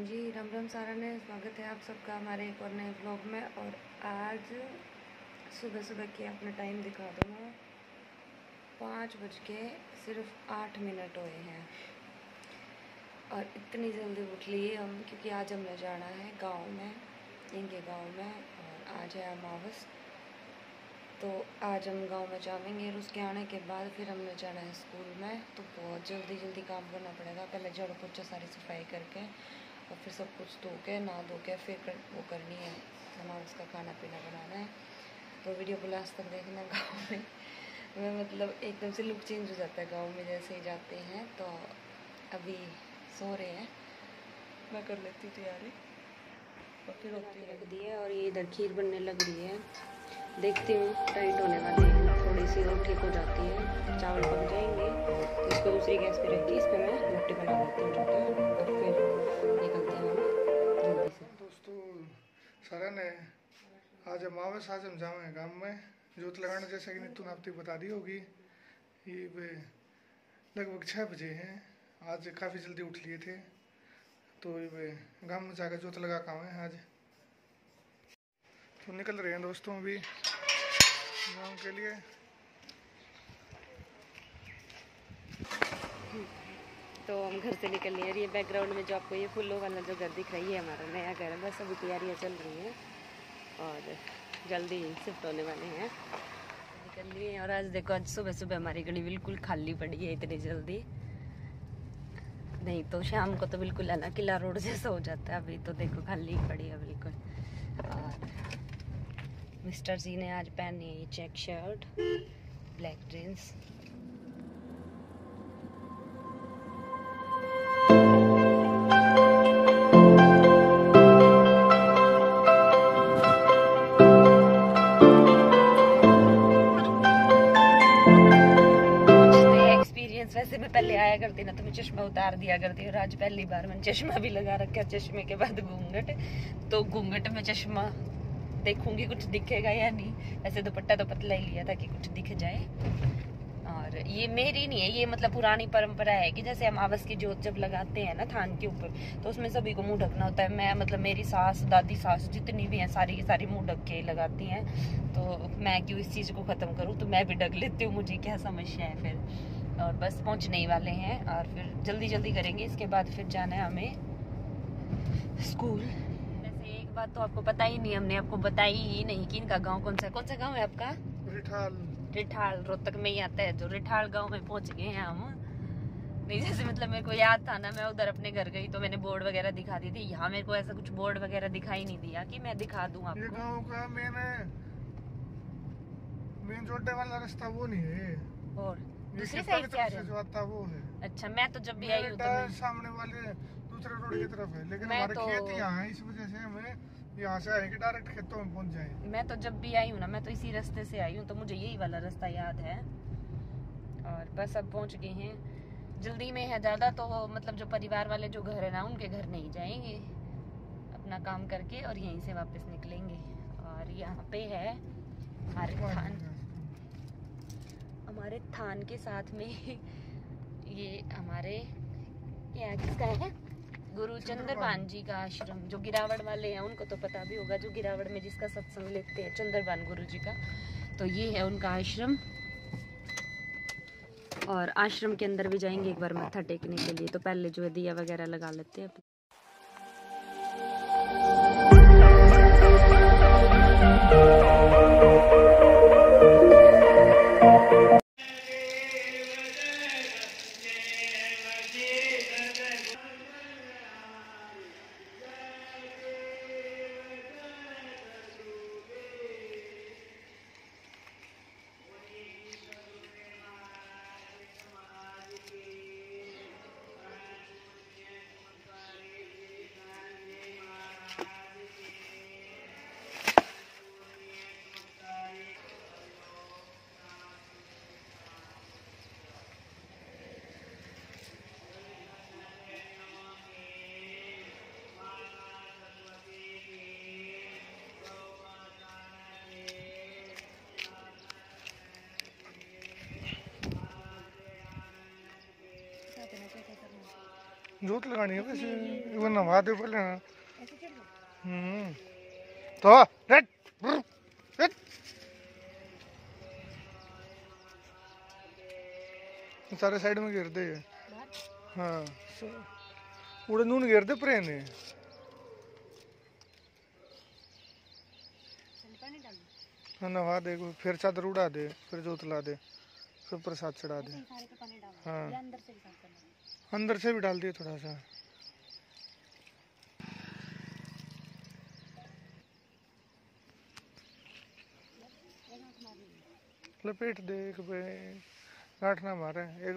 जी राम राम सारा ने स्वागत है आप सबका हमारे एक और नए ब्लॉग में। और आज सुबह सुबह के अपना टाइम दिखा दूँगा। 5:08 हुए हैं और इतनी जल्दी उठ लिए हम क्योंकि आज हमने जाना है गांव में, इनके गांव में। और आज है अमावस, तो आज हम गांव में जाएंगे और उसके आने के बाद फिर हमने जाना है स्कूल में। तो बहुत जल्दी काम करना पड़ेगा। पहले झाड़ू पोछा सारी सफाई करके और फिर सब कुछ धो के नहा धो के फिर वो करनी है, अमावस का खाना पीना बनाना है। तो वीडियो को लास्ट तक देखना। गाँव में मतलब एकदम से लुक चेंज हो जाता है गाँव में जैसे ही जाते हैं। तो अभी सो रहे हैं, मैं कर लेती हूँ तैयारी और फिर होती रख दी है। और ये इधर खीर बनने लग रही है, देखती हूँ टाइट होने वाली है, थोड़ी सी और ठीक हो जाती है। चावल पक जाएंगे तो इसको दूसरी गैस पे रखी, इस पर मैं रोटी बना देती हूँ और फिर निकलते हैं जल्दी से। दोस्तों सारा ने आज अमावस, आज हम जाएंगे गांव में जोत लगाने, जैसा कि नीतू ने आपको बता दी होगी। ये लगभग 6 बजे हैं। आज काफ़ी जल्दी उठ लिए थे, तो ये गांव में जाकर जोत लगा का है आज। तो निकल रहे हैं दोस्तों अभी गांव के लिए। तो हम घर से निकल रहे हैं। ये बैकग्राउंड में जो आपको ये फूलों वाला जो घर दिख रही है हमारा नया घर है, बस अभी तैयारियाँ चल रही हैं और जल्दी शिफ्ट होने वाले हैं, निकल रही हैं। और आज देखो, आज सुबह सुबह हमारी गली बिल्कुल खाली पड़ी है, इतनी जल्दी नहीं तो शाम को तो बिल्कुल है ना किला रोड जैसा हो जाता है। अभी तो देखो खाली पड़ी है बिल्कुल। और मिस्टर जी ने आज पहनी है चेक शर्ट, ब्लैक जींस। वैसे मैं पहले आया करती ना तो मैं चश्मा उतार दिया करती, और आज पहली बार मैंने चश्मा भी लगा रखा। चश्मे के बाद घूंघट, तो घूंघट में चश्मा देखूंगी कुछ दिखेगा या नहीं। वैसे दुपट्टा तो पतला ही लिया था कि कुछ दिख जाए। और ये मेरी नहीं है, ये मतलब पुरानी परंपरा है कि जैसे अमावस की जोत जब लगाते हैं ना थान के ऊपर, तो उसमें सभी को मुंह ढकना होता है। मैं मतलब मेरी सास, दादी, सास जितनी भी हैं सारी की सारी मुंह ढक के लगाती हैं, तो मैं क्यों इस चीज़ को ख़त्म करूँ, तो मैं भी ढक लेती हूँ। मुझे क्या समस्या है फिर। और बस पहुंचने ही वाले हैं और फिर जल्दी करेंगे। इसके बाद फिर जाना है हमें स्कूल। वैसे एक बात तो आपको पता ही नहीं, हमने आपको बताई ही नहीं कि इनका गांव कौन सा गांव है आपका? रिठाल रोहतक में ही आता है। जो रिठाल गांव में पहुंच गए हैं हम। नहीं जैसे मतलब मेरे को याद था ना, मैं उधर अपने घर गई तो मैंने बोर्ड वगैरह दिखा दी थी। यहाँ मेरे को ऐसा कुछ बोर्ड वगैरह दिखाई नहीं दिया कि मैं दिखा दूं आपको। ये गांव का मेन जोड़ने वाला रास्ता वो नहीं है, और दूसरी साइड से आ रहे हैं वो है। अच्छा, मैं तो जब भी आई हूँ तो सामने वाले दूसरे रोड की तरफ है, लेकिन हमारे खेत यहाँ है, इस वजह से हमें यहाँ से आए कि डायरेक्ट खेतों में पहुँच जाए। मैं तो जब भी आई हूँ ना, मैं तो इसी रास्ते से आई हूँ, तो मुझे यही वाला रास्ता याद है। और बस अब पहुँच गए हैं। जल्दी में है ज़्यादा, तो मतलब जो परिवार वाले जो घर है ना, उनके घर नहीं जाएंगे, अपना काम करके और यहीं से वापस निकलेंगे। और यहाँ पे है हमारे थान के साथ में ये हमारे यहाँ किसका है, गुरु चंद्रभान जी का आश्रम। जो गिरावड़ वाले हैं उनको तो पता भी होगा, जो गिरावड़ में जिसका सत्संग लेते हैं चंद्रभान गुरु जी का, तो ये है उनका आश्रम। और आश्रम के अंदर भी जाएंगे एक बार मत्था टेकने के लिए, तो पहले जो है दिया वगैरह लगा लेते हैं। जोत लगानी है वैसे, वो नवा दे पहले ना। तो रेड रेड सारे साइड में घेर दे। हाँ उड़े नून घेर दे परे ने। हाँ नवा दे, फिर चादर उड़ा दे, फिर जोत ला दे, फिर प्रसाद चढ़ा दे। हाँ अंदर से भी डाल दिए थोड़ा सा। लपेट दे एक पे, गांठ ना मारे एक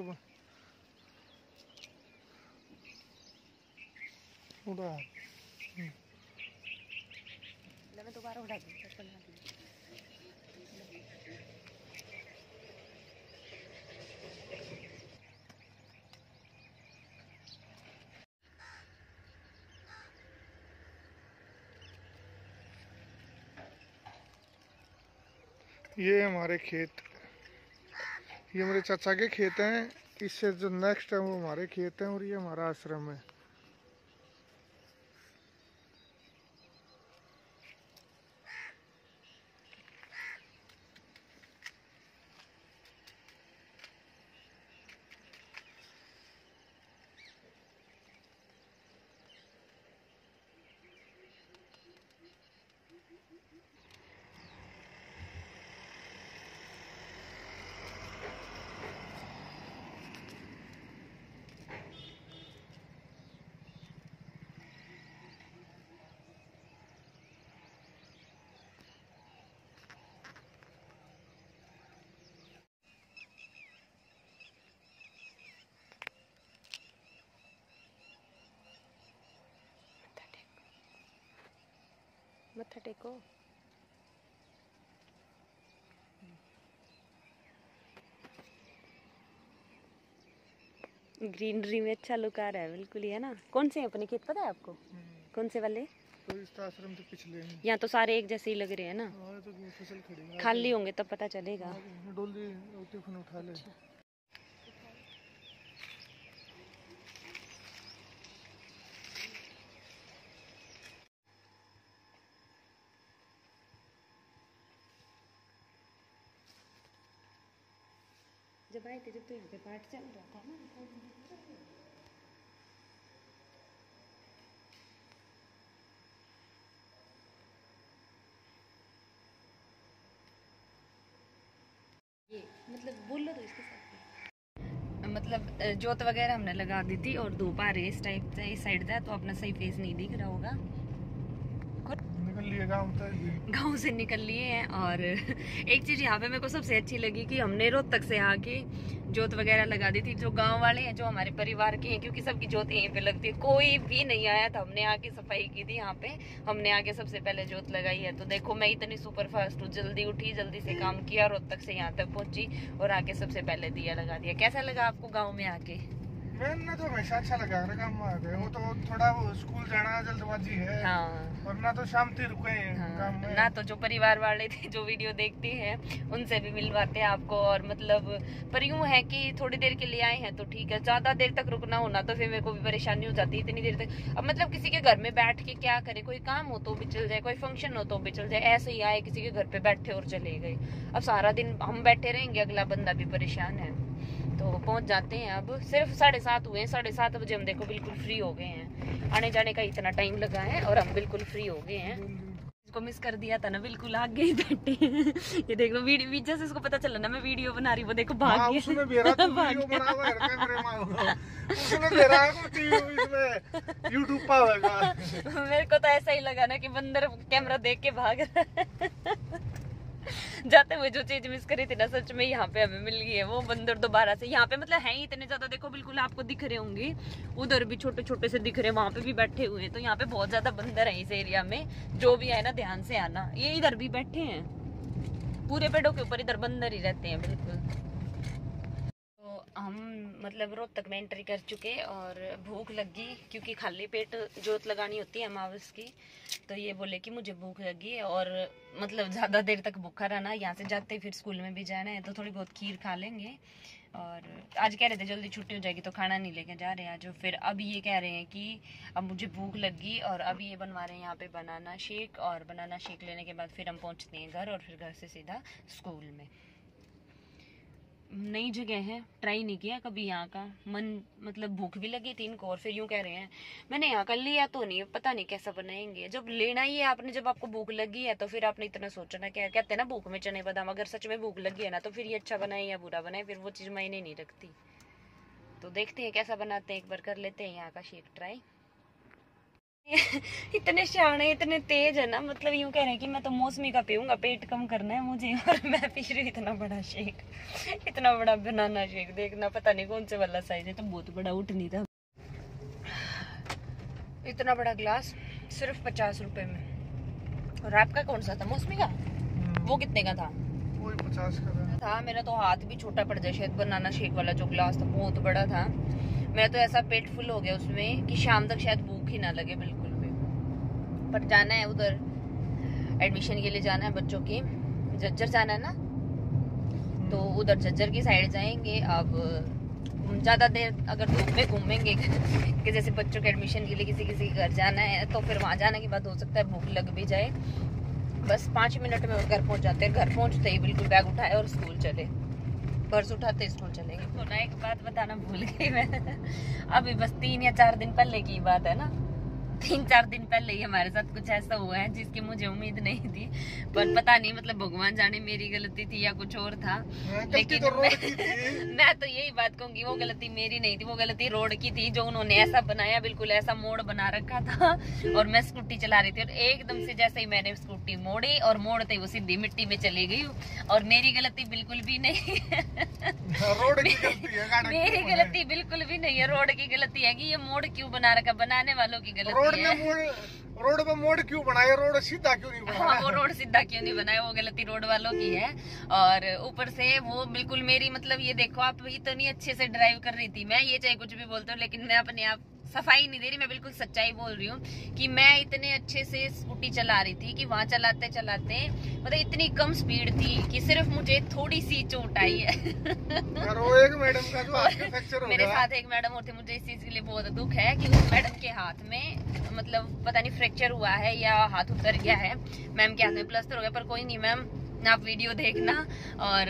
उड़ा। मैं दोबारा उड़ा दूँ। ये हमारे खेत, ये मेरे चाचा के खेत हैं। इससे जो नेक्स्ट है वो हमारे खेत हैं, और ये हमारा आश्रम है। मत्था टेको। ग्रीनरी में अच्छा लुक आ रहा है बिल्कुल ही, है ना। कौन से हैं अपने खेत, पता है आपको? कौन से वाले? तो इस आश्रम से पिछले हैं। यहाँ तो सारे एक जैसे ही लग रहे हैं ना। तो फसल खड़ी खाली होंगे तब पता चलेगा। डोली टिफिन उठा ले। जब आए थे जब तो यहाँ पे पाठ चल रहा था ना। ये मतलब बोल लो तो इसके साथ मतलब जोत वगैरह हमने लगा दी थी, और धूप आ रही है इस टाइप से, इस साइड से, तो अपना सही फेस नहीं दिख रहा होगा। निकल लिए गाँव से निकल लिए हैं। और एक चीज यहाँ पे मेरे को सबसे अच्छी लगी कि हमने रोहतक से आके जोत वगैरह लगा दी थी। जो गांव वाले हैं, जो हमारे परिवार के हैं, क्योंकि सबकी जोत यहीं पे लगती है, कोई भी नहीं आया था। हमने आके सफाई की थी यहाँ पे, हमने आके सबसे पहले जोत लगाई है। तो देखो मैं इतनी सुपर फास्ट हूँ, जल्दी उठी, जल्दी से काम किया, रोहतक से यहाँ तक पहुंची और आके सबसे पहले दिया लगा दिया। कैसा लगा आपको गाँव में आके? मैंने तो हमेशा अच्छा लगा काम में आ गए। वो तो थोड़ा वो स्कूल जाना जल्दबाजी है। हाँ वरना तो शांति रुके हैं। हाँ, काम में ना तो जो परिवार वाले थे जो वीडियो देखते हैं उनसे भी मिलवाते हैं आपको। और मतलब पर यूं है कि थोड़ी देर के लिए आए हैं तो ठीक है, ज्यादा देर तक रुकना होना तो फिर मेरे को भी परेशानी हो जाती है इतनी देर तक। अब मतलब किसी के घर में बैठ के क्या करे, कोई काम हो तो भी चल जाए, कोई फंक्शन हो तो भी चल जाए, ऐसे ही आए किसी के घर पे बैठे और चले गए। अब सारा दिन हम बैठे रहेंगे, अगला बंदा भी परेशान है। तो पहुंच जाते हैं। अब सिर्फ 7:30 हुए हैं, 7:30 बजे हम देखो बिल्कुल फ्री हो गए हैं। आने जाने का इतना टाइम लगा है और हम बिल्कुल फ्री हो गए हैं। इसको मिस कर दिया था ना, बिल्कुल आगे ही बैठे हैं। ये देख लो वीडियो, बीच से इसको पता चला ना मैं वीडियो बना रही, वो देखो भाग गया। उसने मेरा तो वीडियो बना हुआ है कैमरे में, उसने मेरा को टीवी इसमें YouTube पे होगा। मेरे को तो ऐसा ही लगा ना कि बंदर कैमरा देख के भाग रहा है। जाते हुए जो चीज मिस करी थी ना, सच में यहाँ पे हमें मिल गई है वो बंदर दोबारा से। यहाँ पे मतलब है ही इतने ज्यादा, देखो बिल्कुल आपको दिख रहे होंगे, उधर भी छोटे छोटे से दिख रहे हैं, वहां पे भी बैठे हुए हैं। तो यहाँ पे बहुत ज्यादा बंदर है इस एरिया में। जो भी आए ना ध्यान से आना, ये इधर भी बैठे हैं, पूरे पेड़ों के ऊपर इधर बंदर ही रहते हैं बिल्कुल। तो हम मतलब रोहतक में एंट्री कर चुके और भूख लगी, क्योंकि खाली पेट जोत लगानी होती है अमावस की। तो ये बोले कि मुझे भूख लगी है और मतलब ज़्यादा देर तक भूखा रहना, यहाँ से जाते फिर स्कूल में भी जाना है तो थोड़ी बहुत खीर खा लेंगे। और आज कह रहे थे जल्दी छुट्टी हो जाएगी तो खाना नहीं लेके जा रहे हैं आज। फिर अब ये कह रहे हैं कि अब मुझे भूख लगी और अब ये बनवा रहे हैं यहाँ पे बनाना शेक, और बनाना शेक लेने के बाद फिर हम पहुँचते हैं घर और फिर घर से सीधा स्कूल में। नई जगह है, ट्राई नहीं किया कभी यहाँ का, मन मतलब भूख भी लगी थी इनको और फिर यूँ कह रहे हैं मैंने यहाँ का लिया तो नहीं, पता नहीं कैसा बनाएंगे। जब लेना ही है आपने, जब आपको भूख लगी है तो फिर आपने इतना सोचना क्या, कहते हैं ना भूख में चने बादाम। अगर सच में भूख लगी है ना तो फिर ये अच्छा बनाए या बुरा बनाए, फिर वो चीज़ मायने नहीं रखती। तो देखते हैं कैसा बनाते हैं, एक बार कर लेते हैं यहाँ का शेक ट्राई। इतने सियाने इतने तेज है ना, मतलब यूँ कह रहे हैं कि मैं तो मौसमी का पीऊंगा, पेट कम करना है मुझे, और मैं पी रही हूँ इतना बड़ा शेक, इतना बड़ा बनाना शेक। देखना पता नहीं कौन से वाला साइज है, तो बहुत बड़ा उठ नहीं था। इतना बड़ा ग्लास सिर्फ 50 रुपए में। और आपका कौन सा था, मौसमी का? वो कितने का था? वही 50 का था। मेरा तो हाथ भी छोटा पड़ जाए शायद, बनाना शेक वाला जो ग्लास था बहुत बड़ा था। मेरा तो ऐसा पेट फुल हो गया उसमें कि शाम तक शायद भूख ही ना लगे बिल्कुल भी। पर जाना है उधर, एडमिशन के लिए जाना है बच्चों की, झज्जर जाना है ना, तो उधर झज्जर की साइड जाएंगे। अब ज़्यादा देर अगर धूप में घूमेंगे कि जैसे बच्चों के एडमिशन के लिए किसी के घर जाना है, तो फिर वहाँ जाने के बाद हो सकता है भूख लग भी जाए। बस 5 मिनट में घर पहुँच जाते हैं। घर पहुँचते ही बिल्कुल बैग उठाए और स्कूल चले, पर्स उठाते स्कूल चलेंगे। तो ना एक बात बताना भूल गई मैं, अभी बस 3 या 4 दिन पहले की बात है ना, 3-4 दिन पहले ही हमारे साथ कुछ ऐसा हुआ है जिसकी मुझे उम्मीद नहीं थी। पर पता नहीं मतलब भगवान जाने मेरी गलती थी या कुछ और था, लेकिन तो मैं तो यही बात कहूंगी वो गलती मेरी नहीं थी, वो गलती रोड की थी। जो उन्होंने ऐसा बनाया, बिल्कुल ऐसा मोड़ बना रखा था, और मैं स्कूटी चला रही थी और एकदम से जैसे ही मैंने स्कूटी मोड़ी और मोड़ते वो सीधी मिट्टी में चली गई। और मेरी गलती बिल्कुल भी नहीं रोड की गलती है, मेरी गलती बिल्कुल भी नहीं है, रोड की गलती है कि ये मोड़ क्यों बना रखा, बनाने वालों की गलती है। रोड पे मोड़ क्यों बनाया, रोड सीधा क्यों नहीं बनाया? हाँ, वो रोड सीधा क्यों नहीं बनाया, वो गलती रोड वालों की है। और ऊपर से वो बिल्कुल मेरी, मतलब ये देखो आप, इतनी अच्छे से ड्राइव कर रही थी मैं, ये चाहे कुछ भी बोलते हो लेकिन मैं अपने आप सफाई नहीं दे रही, मैं बिल्कुल सच्चाई बोल रही हूँ कि मैं इतने अच्छे से स्कूटी चला रही थी कि वहाँ चलाते चलाते मतलब इतनी कम स्पीड थी कि सिर्फ मुझे थोड़ी सी चोट आई है। एक मैडम का जो हाथ फ्रैक्चर हो गया, मेरे साथ एक मैडम और थे, मुझे इस चीज के लिए बहुत दुख है कि उस मैडम के हाथ में मतलब पता नहीं फ्रैक्चर हुआ है या हाथ उतर गया है। मैम के हाथ में प्लास्टर हो गया, पर कोई नहीं मैम, आप वीडियो देखना और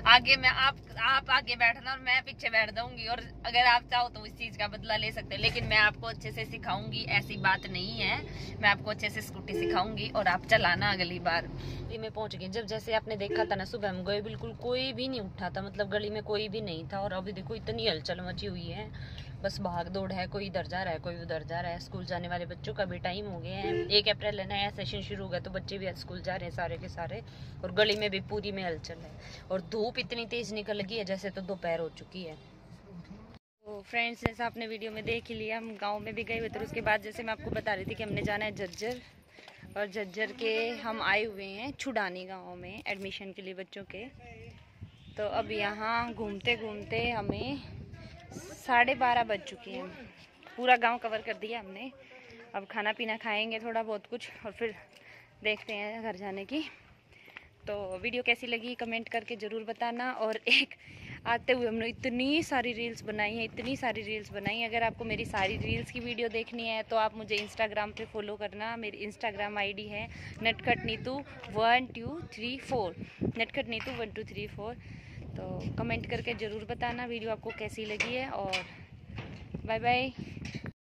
आगे मैं आप आगे बैठना और मैं पीछे बैठ जाऊंगी, और अगर आप चाहो तो इस चीज का बदला ले सकते हो, लेकिन मैं आपको अच्छे से सिखाऊंगी, ऐसी बात नहीं है। मैं आपको अच्छे से स्कूटी सिखाऊंगी और आप चलाना अगली बार। मैं पहुंच गई, जब जैसे आपने देखा था ना सुबह हम गए, बिल्कुल कोई भी नहीं उठा था, मतलब गली में कोई भी नहीं था। और अभी देखो इतनी हलचल मची हुई है, बस भाग दौड़ है, कोई इधर जा रहा है कोई उधर जा रहा है। स्कूल जाने वाले बच्चों का भी टाइम हो गया है, 1 अप्रैल है, नया सेशन शुरू हो गया, तो बच्चे भी स्कूल जा रहे हैं सारे के सारे, और गली में भी पूरी में हलचल है। और धूप इतनी तेज निकल गई है जैसे तो दोपहर हो चुकी है। तो फ्रेंड्स, जैसा आपने वीडियो में देख ही लिया, हम गाँव में भी गए हुए थे। उसके बाद जैसे मैं आपको बता रही थी कि हमने जाना है झज्जर, और झज्जर के हम आए हुए हैं छुडानी गाँव में एडमिशन के लिए बच्चों के। तो अब यहाँ घूमते घूमते हमें 12:30 बज चुके हैं, पूरा गांव कवर कर दिया हमने। अब खाना पीना खाएंगे थोड़ा बहुत कुछ, और फिर देखते हैं घर जाने की। तो वीडियो कैसी लगी कमेंट करके ज़रूर बताना। और एक आते हुए हमने इतनी सारी रील्स बनाई हैं, इतनी सारी रील्स बनाई हैं। अगर आपको मेरी सारी रील्स की वीडियो देखनी है तो आप मुझे इंस्टाग्राम पे फॉलो करना। मेरी इंस्टाग्राम आईडी है नटखट नीतू 1234, नटखट नीतू 1234। तो कमेंट करके ज़रूर बताना वीडियो आपको कैसी लगी है, और बाय बाय।